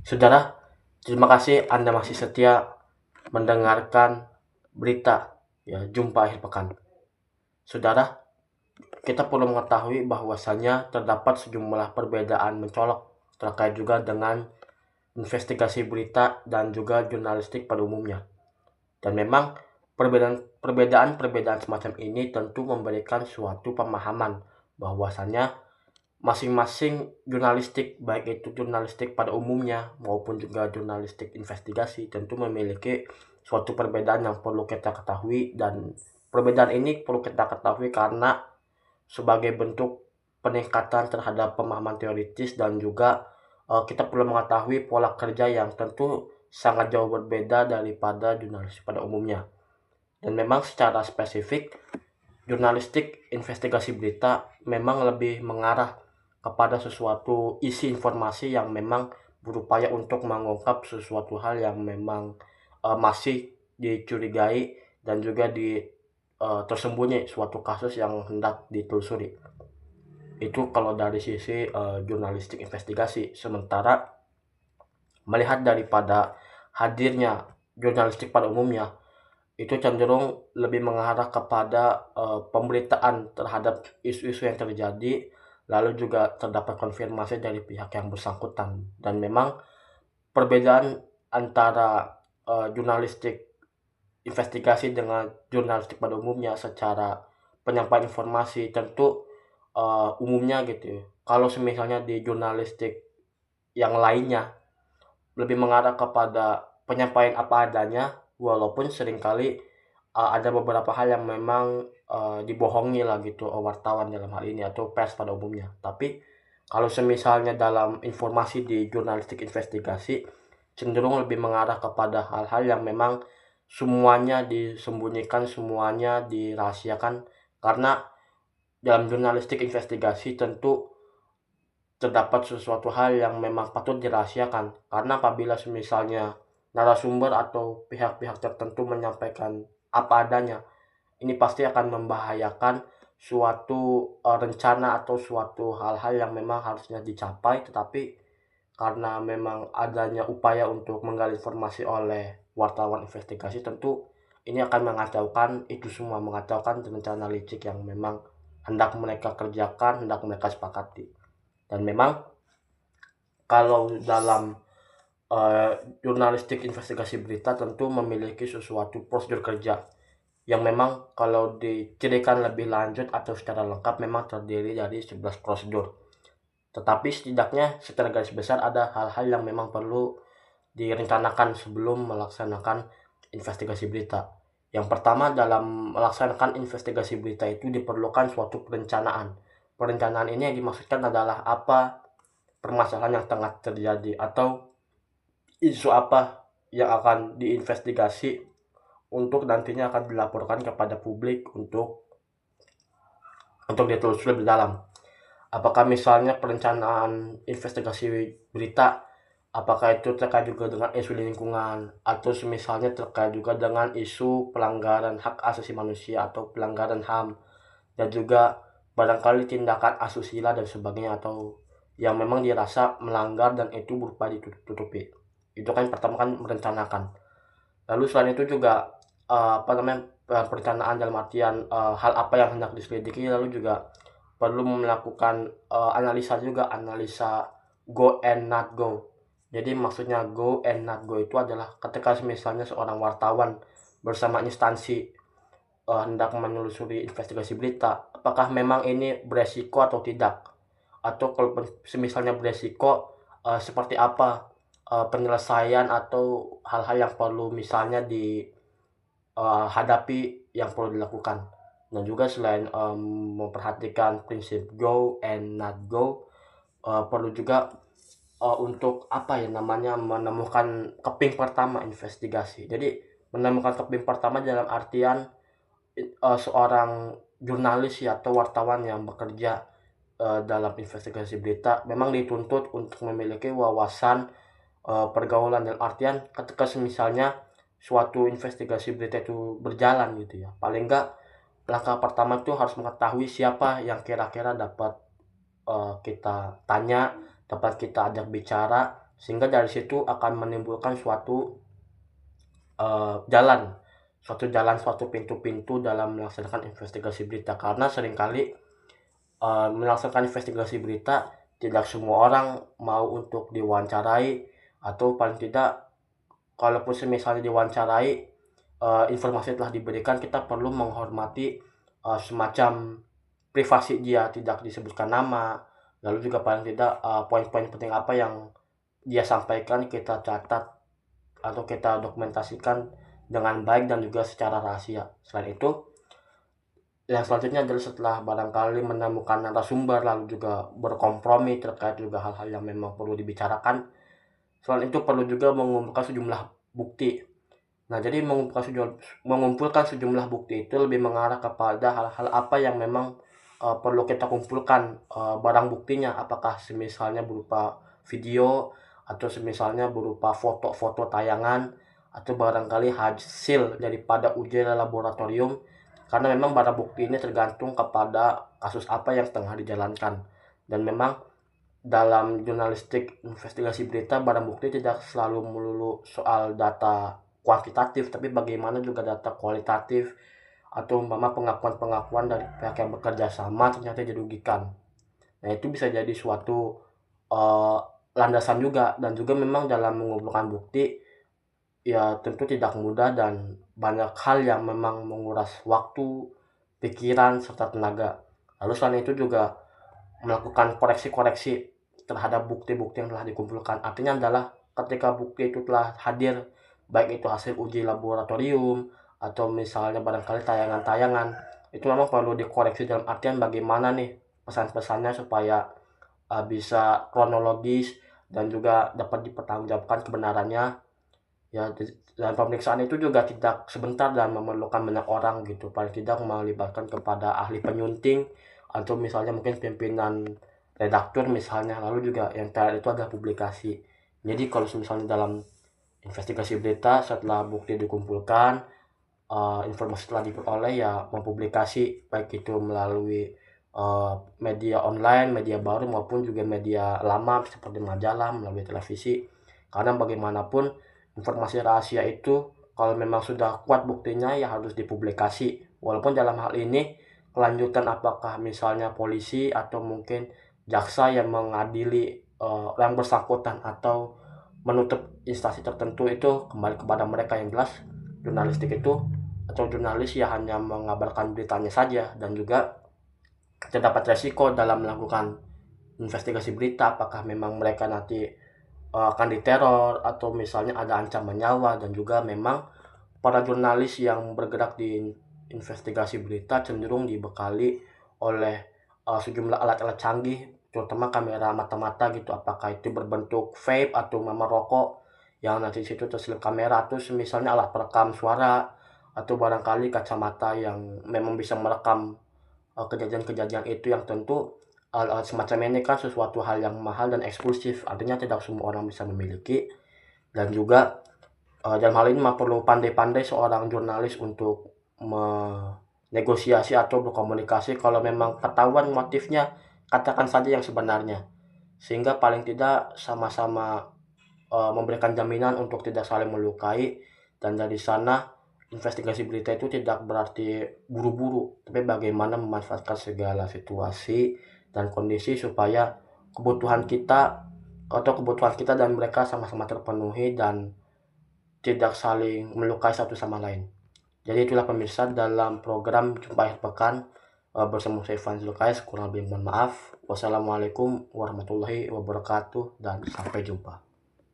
Saudara, terima kasih Anda masih setia mendengarkan berita ya jumpa akhir pekan. Saudara, kita perlu mengetahui bahwasannya terdapat sejumlah perbedaan mencolok terkait juga dengan investigasi berita dan juga jurnalistik pada umumnya. Dan memang perbedaan semacam ini tentu memberikan suatu pemahaman bahwasannya masing-masing jurnalistik, baik itu jurnalistik pada umumnya maupun juga jurnalistik investigasi, tentu memiliki suatu perbedaan yang perlu kita ketahui, dan perbedaan ini perlu kita ketahui karena sebagai bentuk peningkatan terhadap pemahaman teoritis, dan juga kita perlu mengetahui pola kerja yang tentu sangat jauh berbeda daripada jurnalistik pada umumnya. Dan memang secara spesifik jurnalistik investigasi berita memang lebih mengarah kepada sesuatu isi informasi yang memang berupaya untuk mengungkap sesuatu hal yang memang masih dicurigai dan juga tersembunyi suatu kasus yang hendak ditelusuri. Itu kalau dari sisi jurnalistik investigasi. Sementara melihat daripada hadirnya jurnalistik pada umumnya, itu cenderung lebih mengarah kepada pemberitaan terhadap isu-isu yang terjadi, lalu juga terdapat konfirmasi dari pihak yang bersangkutan. Dan memang perbedaan antara jurnalistik investigasi dengan jurnalistik pada umumnya secara penyampaian informasi tentu umumnya gitu ya. Kalau misalnya di jurnalistik yang lainnya lebih mengarah kepada penyampaian apa adanya, walaupun seringkali ada beberapa hal yang memang dibohongi lah gitu wartawan dalam hal ini atau pers pada umumnya. Tapi kalau semisalnya dalam informasi di jurnalistik investigasi cenderung lebih mengarah kepada hal-hal yang memang semuanya disembunyikan, semuanya dirahasiakan, karena dalam jurnalistik investigasi tentu terdapat sesuatu hal yang memang patut dirahasiakan, karena apabila misalnya narasumber atau pihak-pihak tertentu menyampaikan apa adanya, ini pasti akan membahayakan suatu rencana atau suatu hal-hal yang memang harusnya dicapai, tetapi karena memang adanya upaya untuk menggali informasi oleh wartawan investigasi, tentu ini akan mengacaukan itu semua, mengacaukan rencana licik yang memang hendak mereka kerjakan, hendak mereka sepakati. Dan memang kalau dalam jurnalistik investigasi berita tentu memiliki sesuatu prosedur kerja yang memang kalau dicirikan lebih lanjut atau secara lengkap memang terdiri dari 11 prosedur. Tetapi setidaknya secara garis besar ada hal-hal yang memang perlu direncanakan sebelum melaksanakan investigasi berita. Yang pertama, dalam melaksanakan investigasi berita itu diperlukan suatu perencanaan. Perencanaan ini yang dimaksudkan adalah apa permasalahan yang tengah terjadi atau isu apa yang akan diinvestigasi untuk nantinya akan dilaporkan kepada publik untuk ditelusuri lebih dalam. Apakah misalnya perencanaan investigasi berita, apakah itu terkait juga dengan isu lingkungan, atau misalnya terkait juga dengan isu pelanggaran hak asasi manusia atau pelanggaran HAM, dan juga barangkali tindakan asusila dan sebagainya, atau yang memang dirasa melanggar dan itu berupaya ditutupi. Itu kan pertama kan merencanakan. Lalu selain itu juga perencanaan dalam artian hal apa yang hendak diselidiki, lalu juga perlu melakukan analisa juga, analisa go and not go. Jadi maksudnya go and not go itu adalah ketika misalnya seorang wartawan bersama instansi hendak menelusuri investigasi berita, apakah memang ini beresiko atau tidak, atau kalau misalnya beresiko, seperti apa penyelesaian atau hal-hal yang perlu misalnya dihadapi yang perlu dilakukan. Dan juga selain memperhatikan prinsip go and not go, perlu juga untuk apa ya namanya, menemukan keping pertama investigasi. Jadi menemukan keping pertama dalam artian seorang jurnalis ya atau wartawan yang bekerja dalam investigasi berita memang dituntut untuk memiliki wawasan pergaulan, dalam artian ketika misalnya suatu investigasi berita itu berjalan gitu ya, paling enggak langkah pertama itu harus mengetahui siapa yang kira-kira dapat kita tanya, dapat kita ajak bicara, sehingga dari situ akan menimbulkan suatu suatu pintu-pintu dalam melaksanakan investigasi berita. Karena seringkali melaksanakan investigasi berita tidak semua orang mau untuk diwawancarai, atau paling tidak kalaupun misalnya diwawancarai, informasi telah diberikan, kita perlu menghormati semacam privasi dia, tidak disebutkan nama, lalu juga paling tidak poin-poin penting apa yang dia sampaikan kita catat atau kita dokumentasikan dengan baik dan juga secara rahasia. Selain itu, yang selanjutnya adalah setelah barangkali menemukan narasumber lalu juga berkompromi terkait juga hal-hal yang memang perlu dibicarakan, selain itu perlu juga mengumpulkan sejumlah bukti. Nah, jadi mengumpulkan sejumlah bukti itu lebih mengarah kepada hal-hal apa yang memang perlu kita kumpulkan barang buktinya, apakah semisalnya berupa video atau semisalnya berupa foto-foto tayangan atau barangkali hasil daripada uji laboratorium, karena memang barang bukti ini tergantung kepada kasus apa yang tengah dijalankan. Dan memang dalam jurnalistik investigasi berita, barang bukti tidak selalu melulu soal data kuantitatif, tapi bagaimana juga data kualitatif, atau umpama pengakuan-pengakuan dari pihak yang bekerja sama ternyata dirugikan. Nah, itu bisa jadi suatu uh, landasan juga. Dan juga memang dalam mengumpulkan bukti ya tentu tidak mudah dan banyak hal yang memang menguras waktu, pikiran, serta tenaga. Lalu selain itu juga melakukan koreksi-koreksi terhadap bukti-bukti yang telah dikumpulkan. Artinya adalah ketika bukti itu telah hadir, baik itu hasil uji laboratorium atau misalnya barangkali tayangan-tayangan, itu memang perlu dikoreksi dalam artian bagaimana nih pesan-pesannya supaya bisa kronologis dan juga dapat dipertanggungjawabkan kebenarannya. Ya, dan pemeriksaan itu juga tidak sebentar dan memerlukan banyak orang gitu. Paling tidak melibatkan kepada ahli penyunting atau misalnya mungkin pimpinan redaktur misalnya. Lalu juga yang terakhir itu adalah publikasi. Jadi kalau misalnya dalam investigasi berita setelah bukti dikumpulkan, informasi telah diperoleh, ya mempublikasi, baik itu melalui media online, media baru maupun juga media lama seperti majalah, melalui televisi. Karena bagaimanapun informasi rahasia itu kalau memang sudah kuat buktinya ya harus dipublikasi. Walaupun dalam hal ini kelanjutan apakah misalnya polisi atau mungkin jaksa yang mengadili yang bersangkutan atau menutup instansi tertentu itu kembali kepada mereka. Yang jelas jurnalistik itu atau jurnalis ya hanya mengabarkan beritanya saja, dan juga terdapat resiko dalam melakukan investigasi berita, apakah memang mereka nanti akan diteror atau misalnya ada ancaman nyawa. Dan juga memang para jurnalis yang bergerak di investigasi berita cenderung dibekali oleh sejumlah alat-alat canggih, terutama kamera mata-mata gitu, apakah itu berbentuk vape atau mama rokok yang nanti situ terselip kamera, atau misalnya alat perekam suara, atau barangkali kacamata yang memang bisa merekam kejadian-kejadian itu, yang tentu hal-hal semacam ini kan sesuatu hal yang mahal dan eksklusif, artinya tidak semua orang bisa memiliki. Dan juga dalam hal ini perlu pandai-pandai seorang jurnalis untuk menegosiasi atau berkomunikasi. Kalau memang ketahuan motifnya, katakan saja yang sebenarnya, sehingga paling tidak sama-sama memberikan jaminan untuk tidak saling melukai. Dan dari sana investigasi berita itu tidak berarti buru-buru, tapi bagaimana memanfaatkan segala situasi dan kondisi supaya kebutuhan kita kebutuhan kita dan mereka sama-sama terpenuhi dan tidak saling melukai satu sama lain. Jadi itulah pemirsa dalam program Jumpa Akhir Pekan bersama saya Ivan Zulkais. Kurang lebih mohon maaf. Wassalamualaikum warahmatullahi wabarakatuh dan sampai jumpa.